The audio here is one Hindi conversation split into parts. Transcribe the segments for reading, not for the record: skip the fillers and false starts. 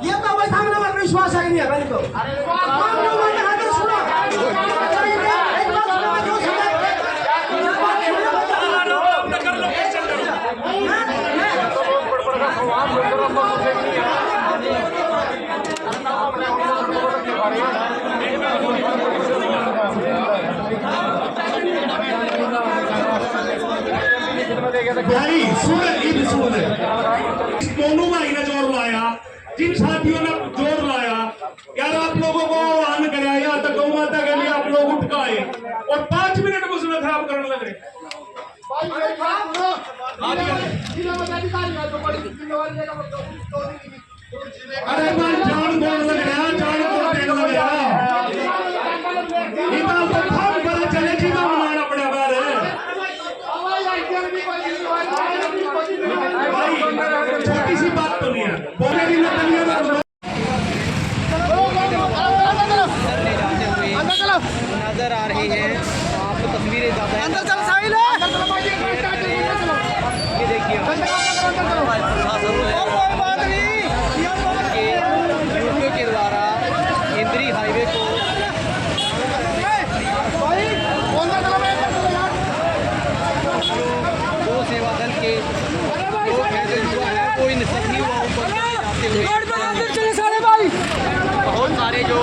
ये तो भाई थांबला मला विश्वास आहे नाही गाडी तो थांबलो म्हणजे हात सुना एक बात सुना जो भाई सुन इन सुन दोनों भाई ने जोर लाया, जिन साथियों ने जोर लाया, यार आप लोगों को आह्वान कराया यहाँ तक गौ माता के लिए आप लोग उठ आए और 5 मिनट में उसमें खराब करने लग रहे। अरे मैं जान बोल लग रहा, जान बोल देने लग रहा, इतना तो फल पता चले कि मैं माना पड़ा बार है भाई, छोटी सी बात तो नहीं है, बोले भी नजर आ रही है आपको तस्वीरें ज्यादा अंदर चल साहिल ये देखिए के द्वारा केंद्रीय हाईवे को दो सेवा दल के युवा है वो इन सभी युवाओं को जाते हुए बहुत सारे जो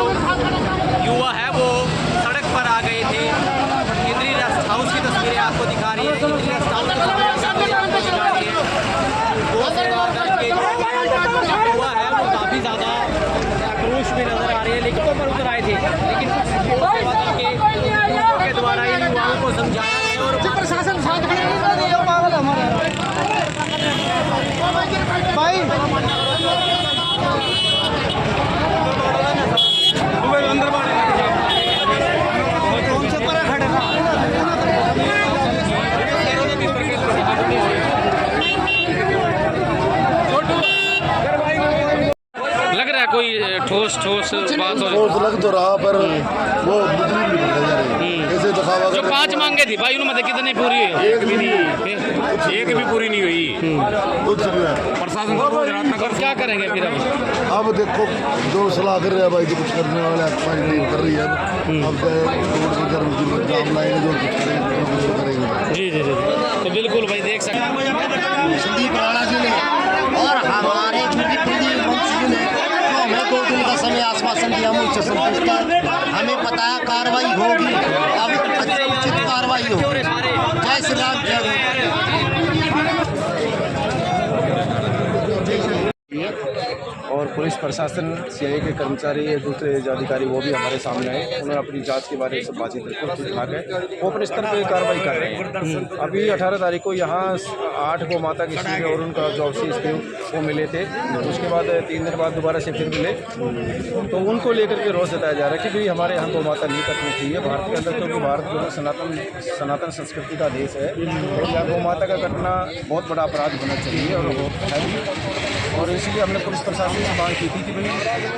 युवा है वो सड़क पर आ गए थे। केंद्रीय रेस्ट हाउस की तस्वीरें आपको दिखा रही है। केंद्रीय रेस्ट हाउस की तस्वीरें आपको दिखा रही है। दो सेवा दल के जो युवा है वो काफ़ी ज़्यादा आक्रोश में नजर आ रहे हैं, लेकिन पर उतर आए थे, लेकिन दो सेवा दल के युवाओं के द्वारा इन युवाओं को समझाया गया और प्रशासन साथ खड़े नहीं पागल हमारे भाई लग रहा है कोई ठोस बात हो ठोस लग तो रहा, पर वो बिजली भी बढ़ जा रही है। ऐसे दिखावा जो 5 मांगे थी भाई उनमें कितनी पूरी है? एक भी नहीं, एक भी पूरी नहीं हुई। कुछ भी है। प्रशासन को रोज रात नगर क्या करेंगे फिर अब देखो जो सलाह कर रहे हैं भाई, जो कुछ करने वाले अखबार नहीं कर रही है। अब जाम लाएंगे, जो कुछ करेंगे। जी जी जी, तो बिल्कुल भाई देख सकते हैं संदीप राणा जी ने और हमारे कुलदीप वंशी जी ने तो हमें 2 दिन का समय आश्वासन दिया, हम उच्च संतुष्ट हैं। हमें पता है कार्रवाई होगी, अब उचित कार्रवाई होगी। जय श्री राम, जय और पुलिस प्रशासन, सीआईए के कर्मचारी, दूसरे जो अधिकारी वो भी हमारे सामने आए। उन्होंने अपनी जांच के बारे में सब बातचीत रखी। विभाग है वो अपने स्तर पर कार्रवाई कर रहे हैं। अभी 18 तारीख को यहाँ 8 गौ माता के शिविर और उनका जो अवशेष थे वो मिले थे। उसके बाद 3 दिन बाद दोबारा से फिर मिले, तो उनको लेकर के रोष जताया जा रहा है कि भाई हमारे यहाँ गौ माता नहीं कटनी चाहिए भारत के अंदर, क्योंकि भारत जो है सनातन संस्कृति का देश है और यहाँ गौ माता का कटना बहुत बड़ा अपराध होना चाहिए और वो है भी। और इसलिए हमने पुलिस प्रशासन से मांग की थी कि भाई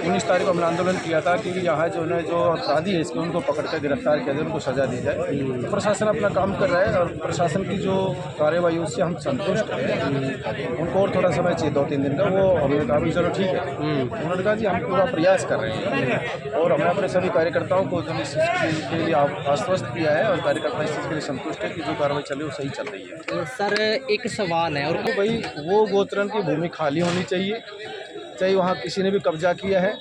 19 तारीख को हमने आंदोलन किया था कि यहाँ जो अपराधी है इसके उनको पकड़ कर गिरफ्तार किया जाए, उनको सजा दी जाए। तो प्रशासन अपना काम कर रहा है और प्रशासन की जो कार्यवाही उससे हम संतुष्ट हैं। उनको और थोड़ा समय चाहिए 2-3 दिन का, वो हमने कहा भी चलो ठीक है। उन्होंने कहा जी हम पूरा प्रयास कर रहे हैं और हमने अपने सभी कार्यकर्ताओं को जो इस चीज़ के लिए आश्वस्त किया है और कार्यकर्ता इस चीज़ के लिए संतुष्ट है कि जो कार्रवाई चल रही है वो सही चल रही है। सर एक सवाल है, और भाई वो गोत्रन की भूमि खाली होनी चाहिए, चाहे वहाँ किसी ने भी कब्जा किया है,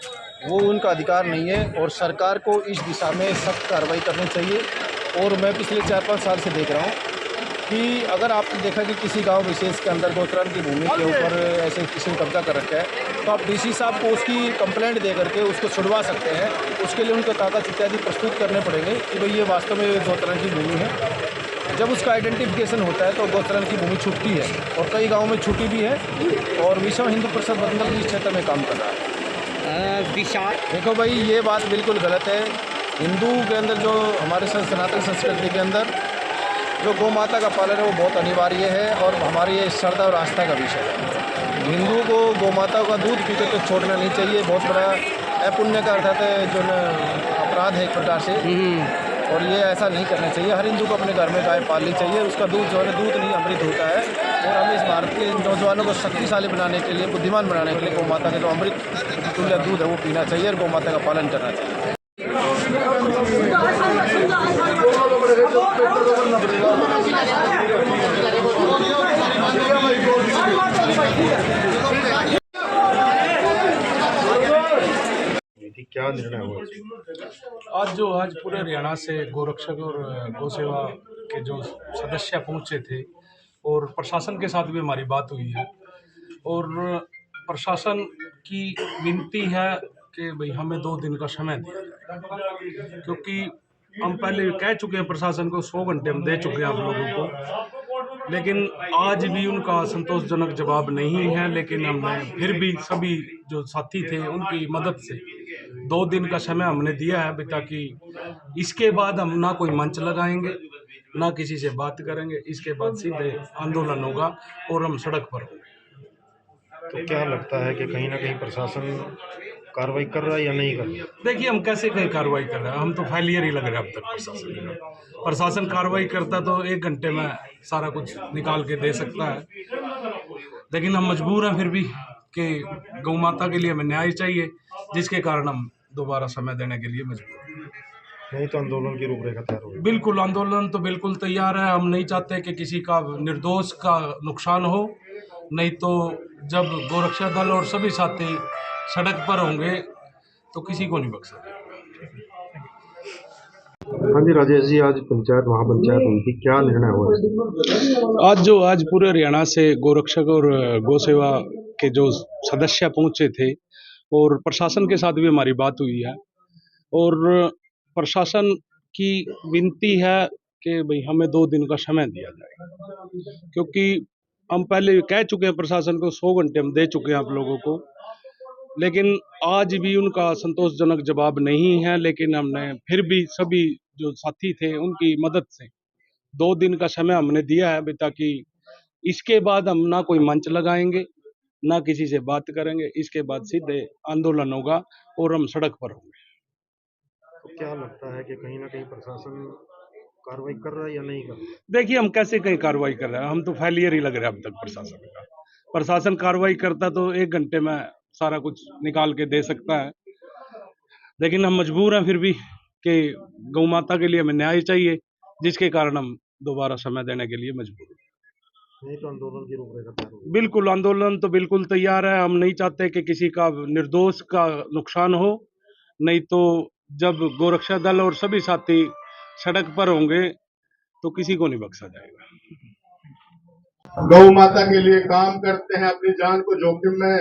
वो उनका अधिकार नहीं है और सरकार को इस दिशा में सख्त कार्रवाई करनी चाहिए। और मैं पिछले 4-5 साल से देख रहा हूँ कि अगर आपने देखा कि किसी गांव विशेष के अंदर गोत्रन की भूमि के ऊपर ऐसे किसी ने कब्जा कर रखा है, तो आप डीसी साहब को उसकी कंप्लेंट दे करके उसको छुड़वा सकते हैं। उसके लिए उनको कागज इत्यादि प्रस्तुत करने पड़ेंगे कि भाई ये वास्तव में गोत्रन की भूमि है। जब उसका आइडेंटिफिकेशन होता है तो गोत्रन की भूमि छूटती है और कई गाँव में छूटी भी है और विश्व हिंदू परिषद बंदर इस क्षेत्र में काम कर रहा है। विशाल देखो भाई ये बात बिल्कुल गलत है। हिंदू के अंदर जो हमारे सनातन संस्कृति के अंदर जो गौ माता का पालन है वो बहुत अनिवार्य है और हमारी ये श्रद्धा और आस्था का विषय है। हिंदू को गौ माता का दूध पीकर तो छोड़ना नहीं चाहिए, बहुत बड़ा अपुण्य का अर्थात जो अपराध है एक प्रकार से। और ये ऐसा नहीं करना चाहिए। हर हिंदू को अपने घर में गाय पालनी चाहिए। उसका दूध जो है दूध नहीं अमृत होता है। और हमें इस भारत के नौजवानों को शक्तिशाली बनाने के लिए, बुद्धिमान बनाने के लिए गौ माता के जो अमृत तुल्य दूध है वो पीना चाहिए और गौ माता का पालन करना चाहिए। क्या निर्णय हुआ? आज पूरे हरियाणा से गोरक्षक और गौ सेवा के जो सदस्य पहुंचे थे और प्रशासन के साथ भी हमारी बात हुई है और प्रशासन की विनती है कि भाई हमें 2 दिन का समय दिया जाए, क्योंकि हम पहले कह चुके हैं प्रशासन को, 100 घंटे हम दे चुके हैं आप लोगों को, लेकिन आज भी उनका संतोषजनक जवाब नहीं है। लेकिन हमने फिर भी सभी जो साथी थे उनकी मदद से 2 दिन का समय हमने दिया है, ताकि इसके बाद हम ना कोई मंच लगाएंगे, ना किसी से बात करेंगे। इसके बाद सीधे आंदोलन होगा और हम सड़क पर होंगे। तो क्या लगता है कि कहीं ना कहीं प्रशासन कार्रवाई कर रहा है या नहीं कर रहा? देखिए, हम कैसे कहीं कार्रवाई कर रहे हैं, हम तो फेलियर ही लग रहे हैं अब तक। प्रशासन कार्रवाई करता तो 1 घंटे में सारा कुछ निकाल के दे सकता है, लेकिन हम मजबूर हैं फिर भी कि गौ माता के लिए हमें न्याय चाहिए, जिसके कारण हम दोबारा समय देने के लिए मजबूर हैं। नहीं तो आंदोलन की रूपरेखा तैयार होगी? बिल्कुल, आंदोलन तो बिल्कुल तैयार है। हम नहीं चाहते कि किसी का निर्दोष का नुकसान हो, नहीं तो जब गोरक्षा दल और सभी साथी सड़क पर होंगे तो किसी को नहीं बख्शा जाएगा। हाँ जी राजेश जी, आज पंचायत महापंचायत हुई थी, क्या निर्णय हुआ? आज पूरे हरियाणा से गोरक्षक और गौ सेवा के जो सदस्य पहुंचे थे और प्रशासन के साथ भी हमारी बात हुई है और प्रशासन की विनती है कि भाई हमें 2 दिन का समय दिया जाए, क्योंकि हम पहले कह चुके हैं प्रशासन को, 100 घंटे हम दे चुके हैं आप लोगों को, लेकिन आज भी उनका संतोषजनक जवाब नहीं है। लेकिन हमने फिर भी सभी जो साथी थे उनकी मदद से 2 दिन का समय हमने दिया है, ताकि इसके बाद हम ना कोई मंच लगाएंगे, ना किसी से बात करेंगे। इसके बाद सीधे आंदोलन होगा और हम सड़क पर होंगे। तो क्या लगता है कि कहीं ना कहीं प्रशासन कार्रवाई कर रहा है या नहीं कर रहा? देखिए, हम कैसे कहीं कार्रवाई कर रहे हैं, हम तो फेलियर ही लग रहे हैं अब तक प्रशासन का। प्रशासन कार्रवाई करता तो 1 घंटे में सारा कुछ निकाल के दे सकता है, लेकिन हम मजबूर हैं फिर भी कि गौ माता के लिए हमें न्याय चाहिए, जिसके कारण हम दोबारा समय देने के लिए मजबूर हैं। नहीं तो आंदोलन की रूपरेखा तैयार होगी? बिल्कुल, आंदोलन तो बिल्कुल तैयार है। हम नहीं चाहते कि किसी का निर्दोष का नुकसान हो, नहीं तो जब गोरक्षा दल और सभी साथी सड़क पर होंगे तो किसी को नहीं बख्शा जाएगा। गौ माता के लिए काम करते हैं, अपनी जान को जोखिम में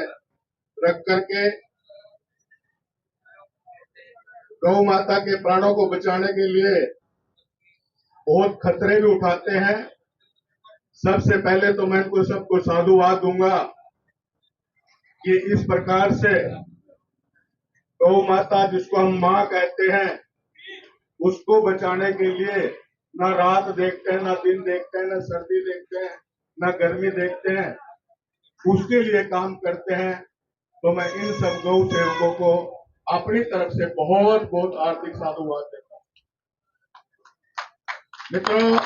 रख करके गौ माता के प्राणों को बचाने के लिए बहुत खतरे भी उठाते हैं। सबसे पहले तो मैं इनको सबको साधुवाद दूंगा कि इस प्रकार से गौ माता, जिसको हम मां कहते हैं, उसको बचाने के लिए ना रात देखते हैं, ना दिन देखते हैं, ना सर्दी देखते हैं, ना गर्मी देखते हैं, उसके लिए काम करते हैं। तो मैं इन सब गौ सेवकों को अपनी तरफ से बहुत बहुत आर्थिक साधुवाद देता हूं। मित्रों,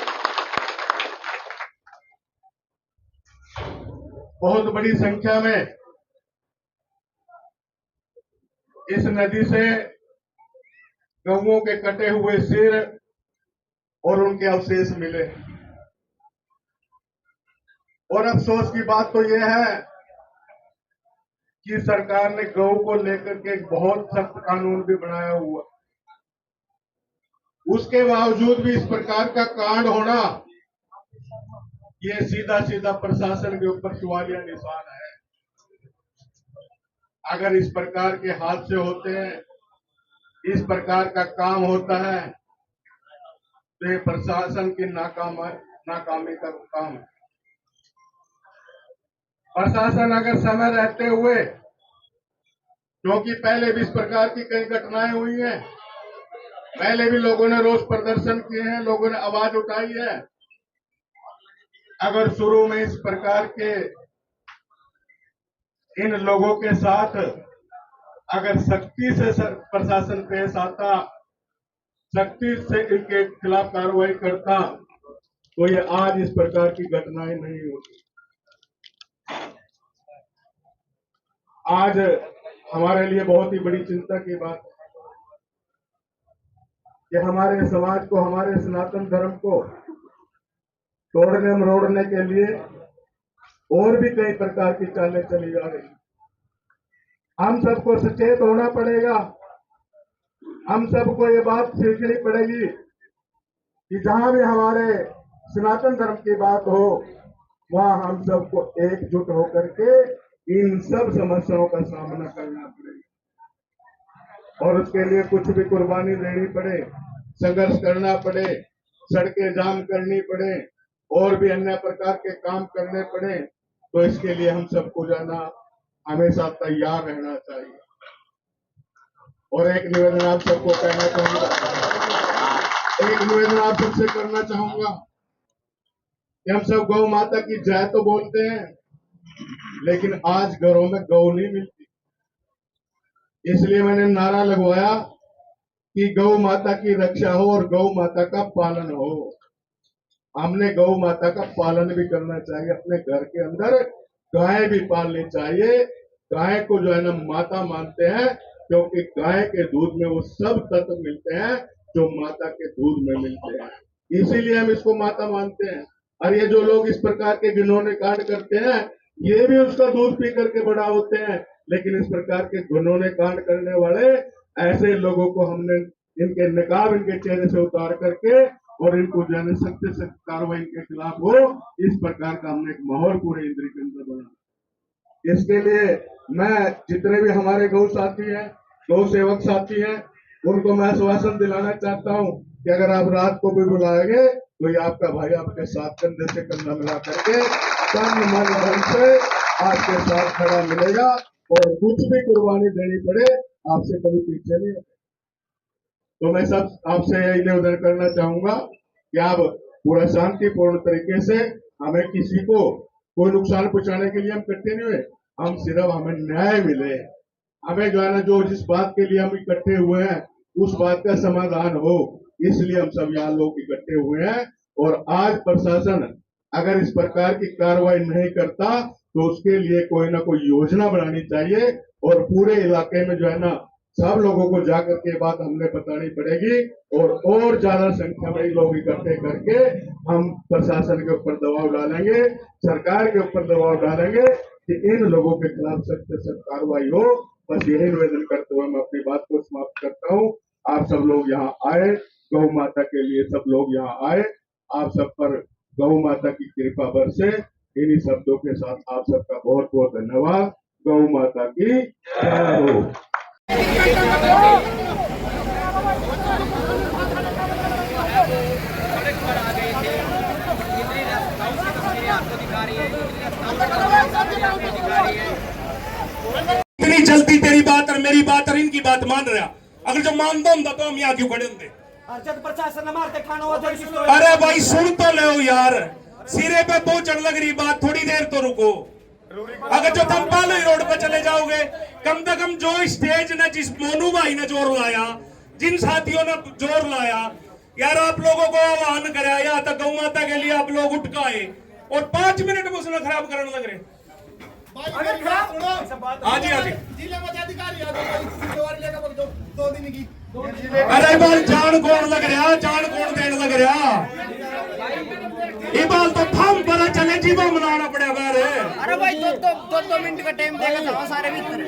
बहुत बड़ी संख्या में इस नदी से गौओं के कटे हुए सिर और उनके अवशेष मिले, और अफसोस की बात तो यह है कि सरकार ने गौ को लेकर के एक बहुत सख्त कानून भी बनाया हुआ, उसके बावजूद भी इस प्रकार का कांड होना, ये सीधा सीधा प्रशासन के ऊपर सवालिया निशान है। अगर इस प्रकार के हादसे होते हैं, इस प्रकार का काम होता है, तो ये प्रशासन की नाकामी का काम है। प्रशासन अगर समय रहते हुए, क्योंकि पहले भी इस प्रकार की कई घटनाएं हुई हैं, पहले भी लोगों ने रोष प्रदर्शन किए हैं, लोगों ने आवाज उठाई है, अगर शुरू में इस प्रकार के इन लोगों के साथ अगर सख्ती से प्रशासन पेश आता, सख्ती से इनके खिलाफ कार्रवाई करता तो ये आज इस प्रकार की घटनाएं नहीं होती। आज हमारे लिए बहुत ही बड़ी चिंता की बात है कि हमारे समाज को, हमारे सनातन धर्म को तोड़ने मरोड़ने के लिए और भी कई प्रकार की चालें चली जा रही। हम सबको सचेत होना पड़ेगा। हम सबको ये बात सीखनी पड़ेगी कि जहां भी हमारे सनातन धर्म की बात हो, वहां हम सबको एकजुट होकर के इन सब समस्याओं का सामना करना पड़ेगा और उसके लिए कुछ भी कुर्बानी देनी पड़े, संघर्ष करना पड़े, सड़कें जाम करनी पड़े और भी अन्य प्रकार के काम करने पड़े, तो इसके लिए हम सबको जाना हमेशा तैयार रहना चाहिए। और एक निवेदन आप सबको कहना चाहूंगा, एक निवेदन आप सबसे करना चाहूंगा कि हम सब गौ माता की जय तो बोलते हैं, लेकिन आज घरों में गौ नहीं मिलती। इसलिए मैंने नारा लगवाया कि गौ माता की रक्षा हो और गौ माता का पालन हो। हमने गौ माता का पालन भी करना चाहिए। अपने घर के अंदर गाय भी पालनी चाहिए। गाय को जो है ना माता मानते हैं, क्योंकि गाय के दूध में वो सब तत्व मिलते हैं जो माता के दूध में मिलते हैं, इसीलिए हम इसको माता मानते हैं। और ये जो लोग इस प्रकार के घिनौने कांड करते हैं, ये भी उसका दूध पी करके बड़ा होते हैं, लेकिन इस प्रकार के घिनौने कांड करने वाले ऐसे लोगों को हमने इनके निकाब इनके चेहरे से उतार करके और इनको जो है सख्त से कार्रवाई के खिलाफ हो, इस प्रकार का हमने एक माहौल पूरे इंद्र के अंदर बना। इसके लिए मैं जितने भी हमारे गौ साथी हैं, गौ सेवक साथी हैं, उनको मैं आश्वासन दिलाना चाहता हूं कि अगर आप रात को भी बुलाएंगे तो ये आपका भाई आपके साथ कंधे से कंधा मिला करके तन मन धन से आपके साथ खड़ा मिलेगा और कुछ भी कुर्बानी देनी पड़े आपसे कभी पीछे नहीं। तो मैं सब आपसे यही निवेदन करना चाहूंगा कि आप पूरा शांतिपूर्ण तरीके से, हमें किसी को कोई नुकसान पहुंचाने के लिए हम इकट्ठे नहीं हुए, हम सिर्फ हमें न्याय मिले, हमें जो है ना जो जिस बात के लिए हम इकट्ठे हुए हैं उस बात का समाधान हो, इसलिए हम सब यहाँ लोग इकट्ठे हुए हैं। और आज प्रशासन अगर इस प्रकार की कार्रवाई नहीं करता तो उसके लिए कोई ना कोई योजना बनानी चाहिए और पूरे इलाके में जो है ना सब लोगों को जाकर के बात हमने बतानी पड़ेगी और ज्यादा संख्या में लोग इकट्ठे करके हम प्रशासन के ऊपर दबाव डालेंगे, सरकार के ऊपर दबाव डालेंगे कि इन लोगों के खिलाफ सख्त से सख्त कार्रवाई हो। बस यही निवेदन करते हुए मैं अपनी बात को समाप्त करता हूँ। आप सब लोग यहाँ आए, गौ माता के लिए सब लोग यहाँ आए, आप सब पर गौ माता की कृपा बरसे। इन्हीं शब्दों के साथ आप सबका बहुत बहुत धन्यवाद। गौ माता की जय हो। सड़क पर आ गए थे, कितनी तस्वीरें आपको दिखा रही है, इतनी जल्दी तेरी बात और मेरी बात और इनकी बात मान रहा, अगर जो मानता हूं तो हम यहाँ क्यों खड़े होंगे? अरे भाई सुन तो लो यार, सिरे पे पहुंचने लग रही बात, थोड़ी देर तो रुको। अगर जो तुम पालो रोड पे चले जाओगे, कम से कम जो स्टेज ने, जिस मोनू भाई ने जोर लाया, जिन साथियों ने जोर लाया यार, आप लोगों को आह्वान कराया या तो गौ माता के लिए आप लोग उठ के आए और 5 मिनट में उसने खराब करने लग रहे। हाँ जी हाँ जी, अरे बाल जान कौन लग रहा, जान कौन देने लग रहा, ये बाल तो थम पता चले जीवा मनाना पड़ेगा। अरे भाई दो मिनट का टाइम देगा था सारे भीतर।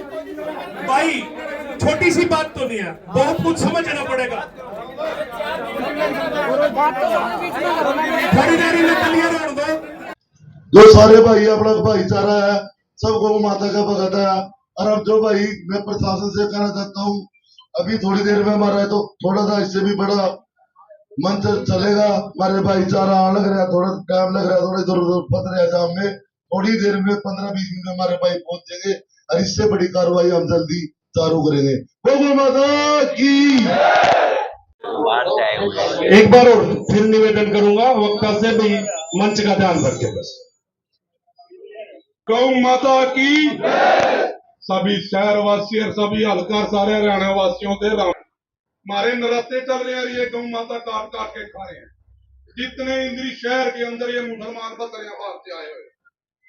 भाई छोटी सी बात तो नहीं है, बहुत कुछ समझना पड़ेगा। थोड़ी देरी में क्लियर हो दो। जो सारे भाई अपना भाईचारा है, सब गौ माता का भगत है। और अब जो भाई मैं प्रशासन से कहना चाहता हूँ, अभी थोड़ी देर में हमारा है तो थोड़ा सा इससे भी बड़ा मंच चलेगा। हमारे भाईचारा लग रहा है, थोड़ा टाइम लग रहा है, थोड़ी जरूरत पड़ रहा है जाम में, थोड़ी देर में 15-20 मिनट में हमारे भाई पहुंचेंगे और इससे बड़ी कार्रवाई हम जल्दी चालू करेंगे। गौ माता की एक बार और फिर निवेदन करूंगा वक्ता से भी मंच का ध्यान रखें। बस गौ माता की सभी शहरवासी और सभी हल्का सारे हरियाणा वासियों के राम। हमारे नराते चल रहे हैं, ये गौ माता काट काट के खा रहे हैं। जितने इंद्री शहर के अंदर ये मुसलमान बकरियां बाहर से आए हुए,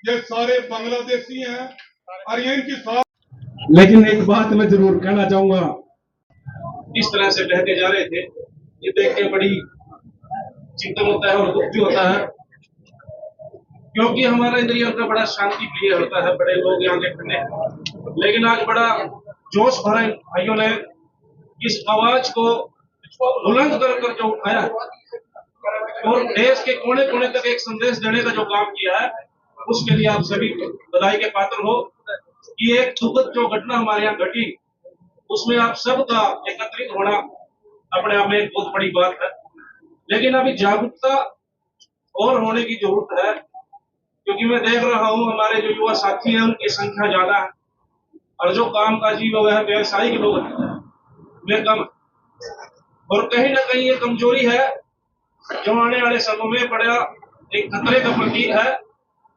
ये सारे बांग्लादेशी हैं और ये इनकी साथ। लेकिन एक बात मैं जरूर कहना चाहूंगा, इस तरह से बहते जा रहे थे, ये देख के बड़ी चिंतन होता है और दुख भी होता है, क्योंकि हमारा इंद्रियों का बड़ा शांति प्रिय होता है, बड़े लोग यहाँ देखने हैं। लेकिन आज बड़ा जोश भरा इन भाइयों ने इस आवाज को बुलंद कर जो उठाया और देश के कोने कोने तक एक संदेश देने का जो काम किया है, उसके लिए आप सभी बधाई के पात्र हो। कि एक दुखद जो घटना हमारे यहाँ घटी, उसमें आप सबका एकत्रित होना अपने आप में एक बहुत बड़ी बात है। लेकिन अभी जागरूकता और होने की जरूरत है, क्योंकि मैं देख रहा हूँ हमारे जो युवा साथी हैं उनकी संख्या ज्यादा है और जो कामकाजी लोग हैं, व्यवसायिक लोग हैं, वे कम। और कहीं ना कहीं ये कमजोरी है जो आने वाले समय में बड़ा एक खतरे का प्रतीक है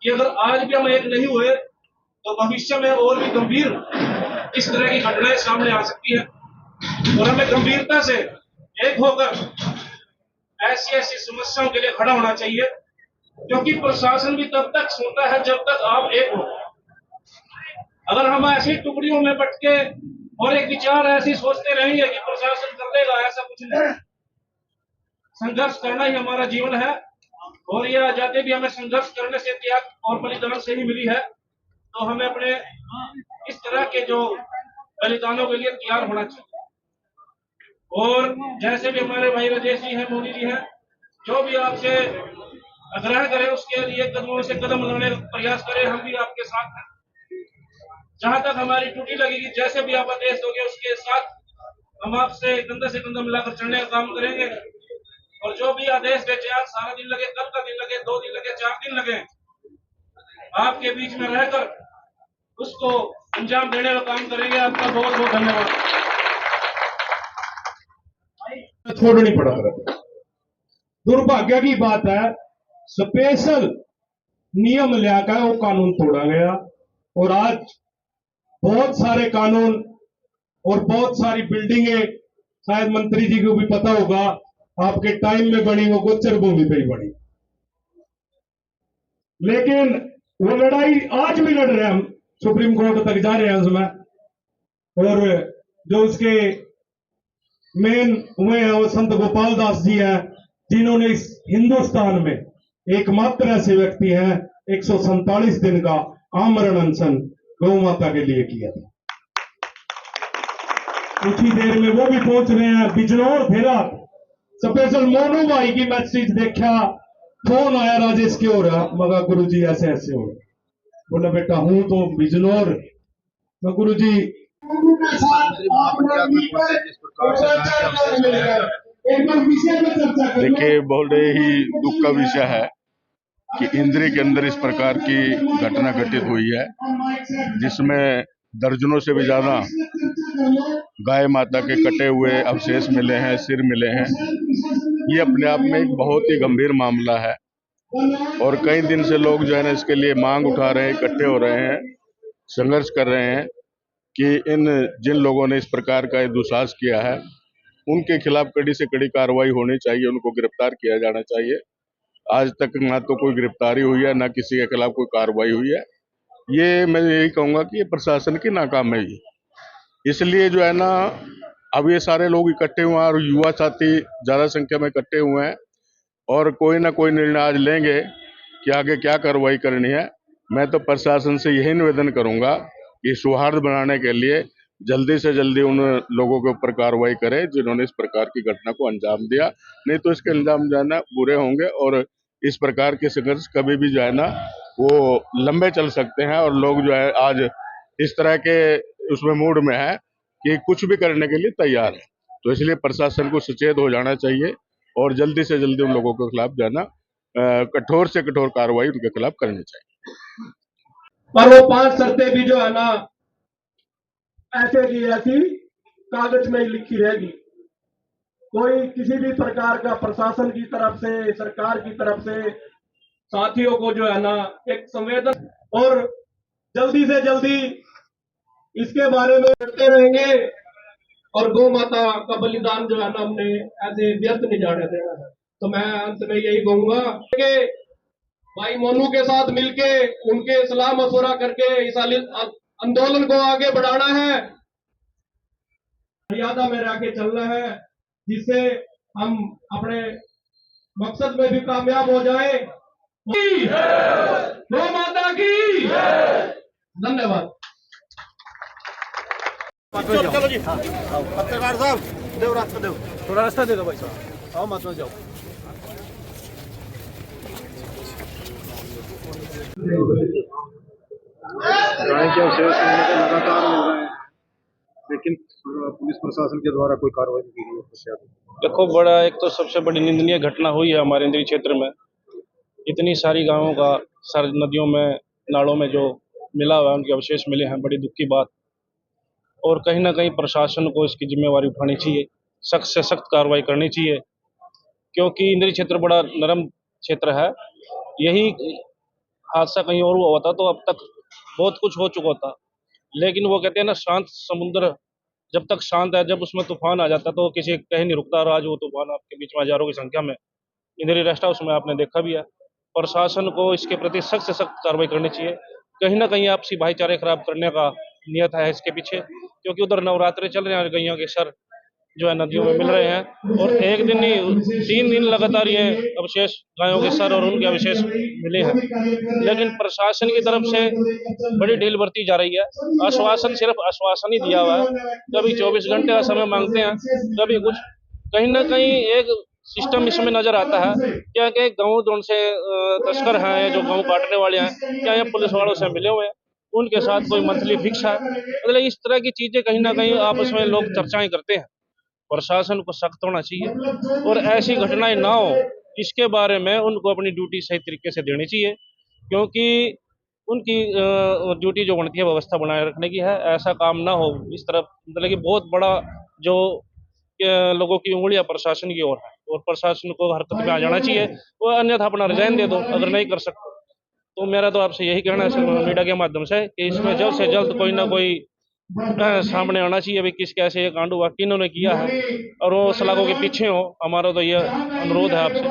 कि अगर आज भी हम एक नहीं हुए तो भविष्य में और भी गंभीर इस तरह की घटनाएं सामने आ सकती है। और हमें गंभीरता से एक होकर ऐसी ऐसी समस्याओं के लिए खड़ा होना चाहिए, क्योंकि प्रशासन भी तब तक सोता है जब तक आप एक हो। अगर हम ऐसी टुकड़ियों में बट के और एक विचार ऐसी सोचते रहेंगे कि प्रशासन कर लेगा, ऐसा कुछ नहीं। संघर्ष करना ही हमारा जीवन है और ये आजादी भी हमें संघर्ष करने से, त्याग और बलिदान से ही मिली है। तो हमें अपने इस तरह के जो बलिदानों के लिए तैयार होना चाहिए। और जैसे भी हमारे भाई राजेश जी हैं, मोदी जी हैं, जो भी आपसे आग्रह करें उसके लिए कदमों से कदम लगाने का प्रयास करें। हम भी आपके साथ हैं। जहां तक हमारी टूटी लगेगी, जैसे भी आप आदेश दोगे उसके साथ हम आपसे कंधे से कंधा मिलाकर चलने का काम करेंगे। और जो भी आदेश देते, आज सारा दिन लगे, कल का दिन लगे, 2 दिन लगे, 4 दिन लगे, आपके बीच में रहकर उसको अंजाम देने का काम करेंगे। आपका बहुत बहुत धन्यवाद। छोड़नी पड़ा रहा। दुर्भाग्य की बात है, स्पेशल नियम लियाकर वो कानून तोड़ा गया और आज बहुत सारे कानून और बहुत सारी बिल्डिंगें, शायद मंत्री जी को भी पता होगा, आपके टाइम में बनी, वो गोचर भूमि पे ही बनी। लेकिन वो लड़ाई आज भी लड़ रहे हैं, हम सुप्रीम कोर्ट तक जा रहे हैं उसमें। और जो उसके मेन हुए हैं वो संत गोपाल दास जी हैं, जिन्होंने इस हिंदुस्तान में एकमात्र ऐसे व्यक्ति हैं 147 दिन का आमरण अनशन गौ माता के लिए किया था। कुछ ही देर में वो भी पहुंच रहे हैं बिजनौर फेरा। स्पेशल मोनू भाई की मैसेज देखा, फोन आया राजेश के हो रहा, मगा गुरु जी ऐसे ऐसे हो रहा। बोला बेटा हूं तो बिजनौर। मैं गुरु जी देखिए, बहुत ही दुख का विषय है कि इंद्री के अंदर इस प्रकार की घटना घटित हुई है, जिसमें दर्जनों से भी ज्यादा गाय माता के कटे हुए अवशेष मिले हैं, सिर मिले हैं। ये अपने आप में एक बहुत ही गंभीर मामला है और कई दिन से लोग जो है ना इसके लिए मांग उठा रहे हैं, इकट्ठे हो रहे हैं, संघर्ष कर रहे हैं कि जिन लोगों ने इस प्रकार का दुस्साहस किया है उनके खिलाफ कड़ी से कड़ी कार्रवाई होनी चाहिए, उनको गिरफ्तार किया जाना चाहिए। आज तक ना तो कोई गिरफ्तारी हुई है, ना किसी के खिलाफ कोई कार्रवाई हुई है। ये मैं यही कहूंगा कि ये प्रशासन की नाकामी है। इसलिए जो है ना अब ये सारे लोग इकट्ठे हुए हैं और युवा साथी ज्यादा संख्या में इकट्ठे हुए हैं और कोई ना कोई निर्णय आज लेंगे कि आगे क्या कार्रवाई करनी है। मैं तो प्रशासन से यही निवेदन करूंगा कि सौहार्द बनाने के लिए जल्दी से जल्दी उन लोगों के ऊपर कार्रवाई करें जिन्होंने इस प्रकार की घटना को अंजाम दिया। नहीं तो इसके अंजाम जो है ना बुरे होंगे और इस प्रकार के संघर्ष कभी भी जो है ना वो लंबे चल सकते हैं और लोग जो है आज इस तरह के उसमें मूड में है कि कुछ भी करने के लिए तैयार है। तो इसलिए प्रशासन को सचेत हो जाना चाहिए और जल्दी से जल्दी उन लोगों के खिलाफ जो है ना कठोर से कठोर कार्रवाई उनके खिलाफ करनी चाहिए। पर वो 5 शर्तें भी जो है ना ऐसे की ऐसी कागज में ही लिखी रहेगी। कोई किसी भी प्रकार का प्रशासन की तरफ से, सरकार की तरफ से साथियों को जो है ना एक संवेदन और जल्दी से जल्दी इसके बारे में करते रहेंगे और गौ माता का बलिदान जो है ना हमने ऐसे व्यर्थ नहीं जाने देना है। तो मैं अंत में यही कहूंगा कि भाई मोनू के साथ मिलके उनके सलाह मशवरा करके इस आंदोलन को आगे बढ़ाना है, मर्यादा में रह के चलना है, जिससे हम अपने मकसद में भी कामयाब हो जाए। गौ माता की धन्यवाद। चलो जी, पत्रकार साहब देव रास्ता दो, थोड़ा रास्ता दे दो भाई साहब, आओ मत जाओ। राय के अवशेष लगातार मिल रहे हैं, लेकिन पुलिस प्रशासन के द्वारा कोई कार्रवाई नहीं की गई। देखो, बड़ा एक तो सबसे बड़ी निंदनीय घटना हुई है हमारे इंद्री क्षेत्र में। इतनी सारी गांवों का सर नदियों में नालों में जो मिला हुआ है, उनके अवशेष मिले हैं, बड़ी दुख की बात। और कहीं ना कहीं प्रशासन को इसकी जिम्मेवारी उठानी चाहिए, सख्त से सख्त कार्रवाई करनी चाहिए, क्योंकि इंद्री क्षेत्र बड़ा नरम क्षेत्र है। यही हादसा कहीं और हुआ होता तो अब तक बहुत कुछ हो चुका था। लेकिन वो कहते हैं ना, शांत समुद्र जब तक शांत है, जब उसमें तूफान आ जाता तो किसी कहीं नहीं रुकता। और आज वो तूफान आपके बीच में हजारों की संख्या में इंद्री रेस्ट हाउस में आपने देखा भी है। प्रशासन को इसके प्रति सख्त से सख्त कार्रवाई करनी चाहिए। कहीं ना कहीं आपसी भाईचारे खराब करने का नियत है इसके पीछे, क्योंकि उधर नवरात्रे चल रहे हैं, गैया के सर जो है नदियों में मिल रहे हैं, और एक दिन नहीं 3 दिन लगातार ये अवशेष गायों के सर और उनके अवशेष मिले हैं। लेकिन प्रशासन की तरफ से बड़ी ढील बरती जा रही है। आश्वासन सिर्फ आश्वासन ही दिया हुआ है, कभी 24 घंटे का समय मांगते हैं, कभी कुछ। कहीं ना कहीं एक सिस्टम इसमें नजर आता है क्या कि गाँव जोन से तस्कर हैं, जो गाँव काटने वाले हैं, क्या ये पुलिस वालों से मिले हुए हैं, उनके साथ कोई मंथली फिक्स है। मतलब इस तरह की चीजें कहीं ना कहीं आपस में लोग चर्चाएं करते हैं। प्रशासन को सख्त होना चाहिए और ऐसी घटनाएं ना हो, इसके बारे में उनको अपनी ड्यूटी सही तरीके से देनी चाहिए, क्योंकि उनकी ड्यूटी जो बनती है व्यवस्था बनाए रखने की है। ऐसा काम ना हो इस तरफ, मतलब कि बहुत बड़ा जो लोगों की उंगलियां प्रशासन की ओर है, और प्रशासन को हरकत में आ जाना चाहिए। वो अन्यथा अपना रिजाइन दे दो अगर नहीं कर सकते। तो मेरा तो आपसे यही कहना है मीडिया के माध्यम से कि इसमें जल्द से जल्द कोई ना कोई सामने आना चाहिए भाई किस कैसे ये कांड हुआ, किन्होंने किया है, और वो सलाखों के पीछे हो। हमारा तो ये अनुरोध है आपसे।